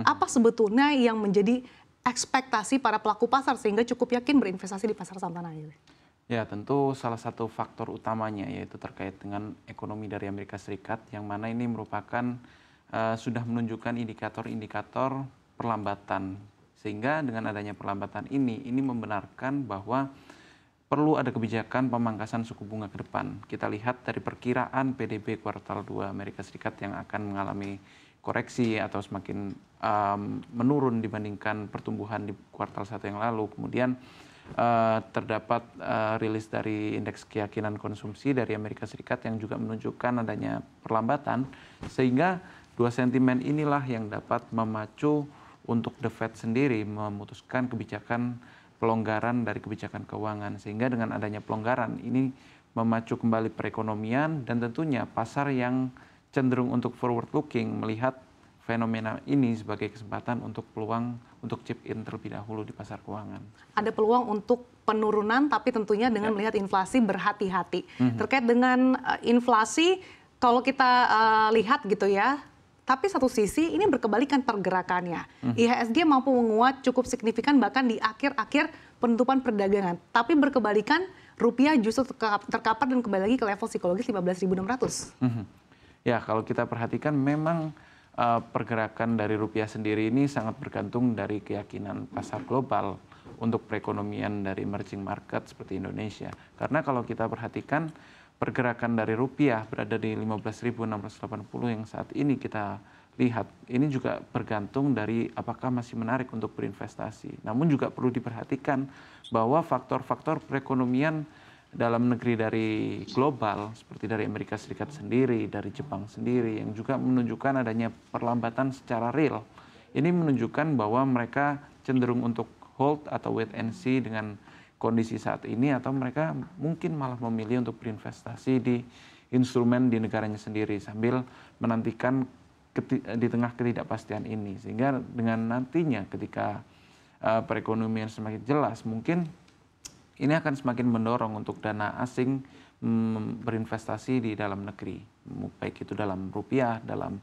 Apa sebetulnya yang menjadi ekspektasi para pelaku pasar sehingga cukup yakin berinvestasi di pasar saham tanah air? Ya, tentu salah satu faktor utamanya yaitu terkait dengan ekonomi dari Amerika Serikat, yang mana ini merupakan sudah menunjukkan indikator-indikator perlambatan. Sehingga dengan adanya perlambatan ini membenarkan bahwa perlu ada kebijakan pemangkasan suku bunga ke depan. Kita lihat dari perkiraan PDB kuartal 2 Amerika Serikat yang akan mengalami koreksi atau semakin menurun dibandingkan pertumbuhan di kuartal 1 yang lalu. Kemudian terdapat rilis dari indeks keyakinan konsumsi dari Amerika Serikat yang juga menunjukkan adanya perlambatan, sehingga dua sentimen inilah yang dapat memacu untuk The Fed sendiri memutuskan kebijakan pelonggaran dari kebijakan keuangan, sehingga dengan adanya pelonggaran ini memacu kembali perekonomian dan tentunya pasar yang cenderung untuk forward looking melihat fenomena ini sebagai kesempatan untuk peluang untuk chip in terlebih dahulu di pasar keuangan. Ada peluang untuk penurunan, tapi tentunya dengan melihat inflasi berhati-hati. Terkait dengan inflasi, kalau kita lihat gitu ya, tapi satu sisi ini berkebalikan pergerakannya. IHSG mampu menguat cukup signifikan bahkan di akhir-akhir penutupan perdagangan. Tapi berkebalikan, rupiah justru terkapar dan kembali lagi ke level psikologis 15.600. Ya, kalau kita perhatikan memang pergerakan dari rupiah sendiri ini sangat bergantung dari keyakinan pasar global untuk perekonomian dari emerging market seperti Indonesia. Karena kalau kita perhatikan pergerakan dari rupiah berada di 15.680 yang saat ini kita lihat, ini juga bergantung dari apakah masih menarik untuk berinvestasi. Namun juga perlu diperhatikan bahwa faktor-faktor perekonomian dalam negeri dari global seperti dari Amerika Serikat sendiri, dari Jepang sendiri yang juga menunjukkan adanya perlambatan secara real. Ini menunjukkan bahwa mereka cenderung untuk hold atau wait and see dengan kondisi saat ini, atau mereka mungkin malah memilih untuk berinvestasi di instrumen di negaranya sendiri sambil menantikan di tengah ketidakpastian ini. Sehingga dengan nantinya ketika perekonomian semakin jelas, mungkin ini akan semakin mendorong untuk dana asing berinvestasi di dalam negeri, baik itu dalam rupiah, dalam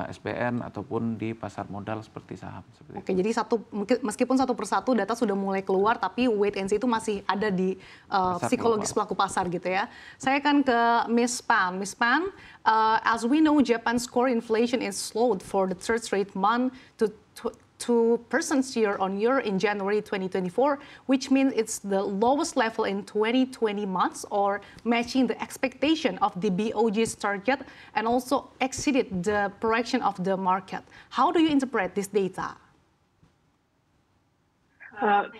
SBN ataupun di pasar modal seperti saham. Oke, jadi meskipun satu persatu data sudah mulai keluar, tapi wait and see itu masih ada di psikologis pelaku pasar gitu ya. Saya akan ke Miss Pan. Miss Pan, as we know, Japan's core inflation is slowed for the third straight month to 2% year-on-year in January 2024, which means it's the lowest level in 2020 months, or matching the expectation of the BOJ's target and also exceeded the projection of the market. How do you interpret this data?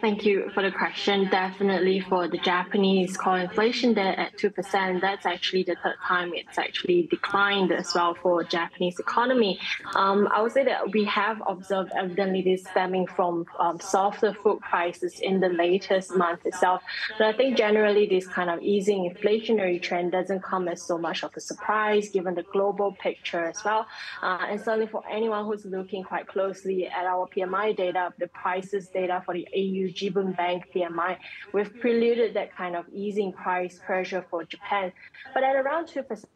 Thank you for the question. Definitely for the Japanese core inflation there at 2%, that's actually the third time it's actually declined as well for Japanese economy. I would say that we have observed evidently this stemming from softer food prices in the latest month itself. But I think generally this kind of easing inflationary trend doesn't come as so much of a surprise given the global picture as well. And certainly for anyone who's looking quite closely at our PMI data, the prices data for the AU Jibun Bank PMI, we've preluded that kind of easing price pressure for Japan. But at around 2%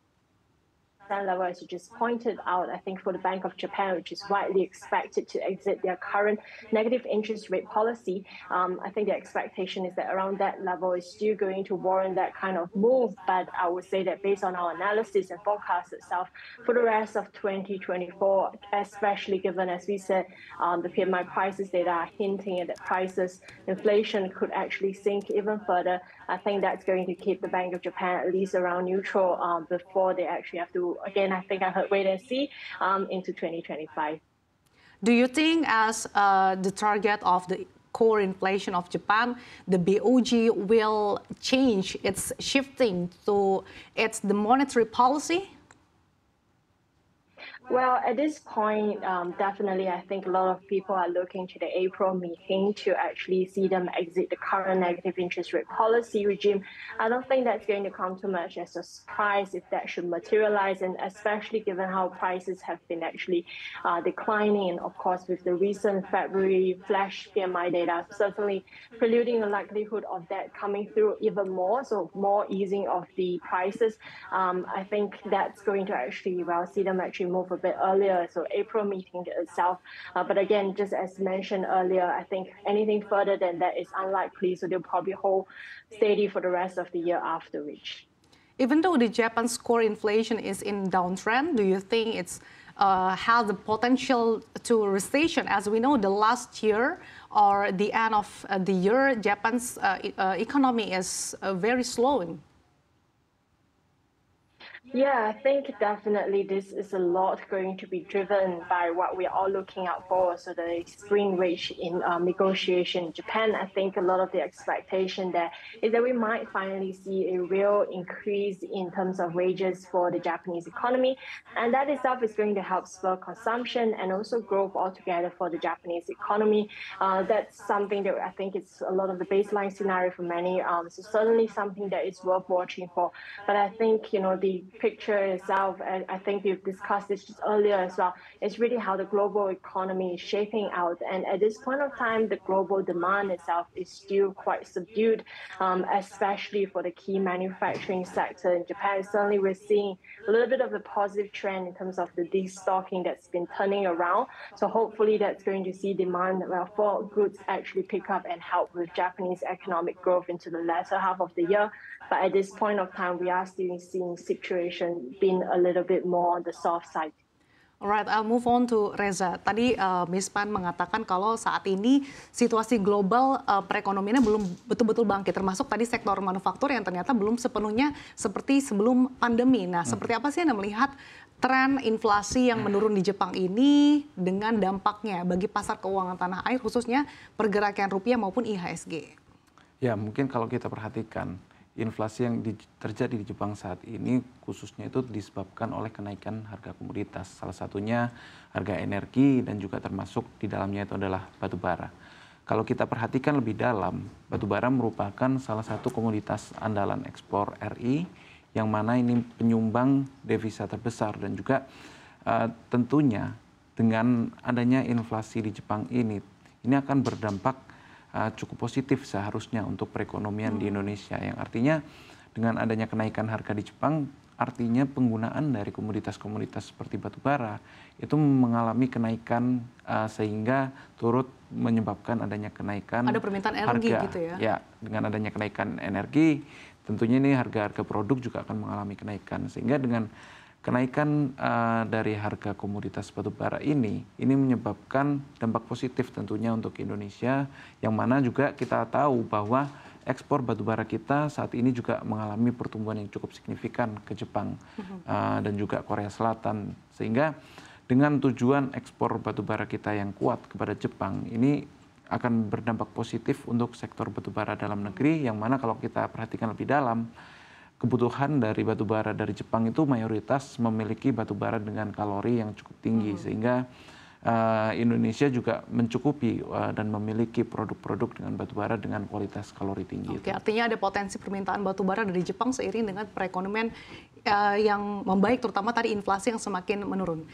level, as you just pointed out, I think for the Bank of Japan, which is widely expected to exit their current negative interest rate policy, I think the expectation is that around that level is still going to warrant that kind of move. But I would say that based on our analysis and forecast itself, for the rest of 2024, especially given, as we said, the PMI prices data are hinting at that prices, inflation could actually sink even further. I think that's going to keep the Bank of Japan at least around neutral before they actually have to, again, I think I heard wait and see into 2025. Do you think as the target of the core inflation of Japan, the BOJ will change its shifting to the monetary policy? Well, at this point, definitely, I think a lot of people are looking to the April meeting to actually see them exit the current negative interest rate policy regime. I don't think that's going to come too much as a surprise if that should materialize, and especially given how prices have been actually declining, and of course, with the recent February flash PMI data, certainly preluding the likelihood of that coming through even more, so more easing of the prices. I think that's going to actually, see them actually move a bit earlier, so April meeting itself. But again, just as mentioned earlier, I think anything further than that is unlikely, so they'll probably hold steady for the rest of the year after which. Even though the Japan's core inflation is in downtrend, do you think it's has the potential to recession? As we know, the last year or the end of the year, Japan's economy is very slowing. Yeah, I think definitely this is a lot going to be driven by what we're all looking out for. So the spring wage in negotiation in Japan, I think a lot of the expectation there is that we might finally see a real increase in terms of wages for the Japanese economy. And that itself is going to help spur consumption and also growth altogether for the Japanese economy. That's something that I think is a lot of the baseline scenario for many. So certainly something that is worth watching for. But I think, the picture itself, and I think we've discussed this just earlier as well, is really how the global economy is shaping out. And at this point of time, the global demand itself is still quite subdued, especially for the key manufacturing sector in Japan. Certainly, we're seeing a little bit of a positive trend in terms of the destocking that's been turning around. So hopefully that's going to see demand for goods actually pick up and help with Japanese economic growth into the latter half of the year. But at this point of time, we are still seeing situation being a little bit more on the soft side. Alright, I'll move on to Reza. Tadi Miss Pan mengatakan kalau saat ini situasi global perekonomiannya belum betul-betul bangkit, termasuk tadi sektor manufaktur yang ternyata belum sepenuhnya seperti sebelum pandemi. Nah, seperti apa sih Anda melihat tren inflasi yang menurun di Jepang ini dengan dampaknya bagi pasar keuangan tanah air, khususnya pergerakan rupiah maupun IHSG? Ya, mungkin kalau kita perhatikan, inflasi yang terjadi di Jepang saat ini khususnya itu disebabkan oleh kenaikan harga komoditas. Salah satunya harga energi dan juga termasuk di dalamnya itu adalah batu bara. Kalau kita perhatikan lebih dalam, batu bara merupakan salah satu komoditas andalan ekspor RI yang mana ini penyumbang devisa terbesar dan juga tentunya dengan adanya inflasi di Jepang ini akan berdampak cukup positif seharusnya untuk perekonomian di Indonesia, yang artinya dengan adanya kenaikan harga di Jepang, artinya penggunaan dari komoditas-komoditas seperti batu bara itu mengalami kenaikan sehingga turut menyebabkan adanya kenaikan ada permintaan energi harga. Gitu ya? Ya, dengan adanya kenaikan energi, tentunya ini harga-harga produk juga akan mengalami kenaikan, sehingga dengan kenaikan dari harga komoditas batu bara ini menyebabkan dampak positif tentunya untuk Indonesia, yang mana juga kita tahu bahwa ekspor batu bara kita saat ini juga mengalami pertumbuhan yang cukup signifikan ke Jepang dan juga Korea Selatan, sehingga dengan tujuan ekspor batu bara kita yang kuat kepada Jepang ini akan berdampak positif untuk sektor batu bara dalam negeri, yang mana kalau kita perhatikan lebih dalam, kebutuhan dari batu bara dari Jepang itu mayoritas memiliki batu bara dengan kalori yang cukup tinggi, sehingga Indonesia juga mencukupi dan memiliki produk-produk dengan batu bara dengan kualitas kalori tinggi. Oke, artinya ada potensi permintaan batu bara dari Jepang seiring dengan perekonomian yang membaik, terutama tadi inflasi yang semakin menurun.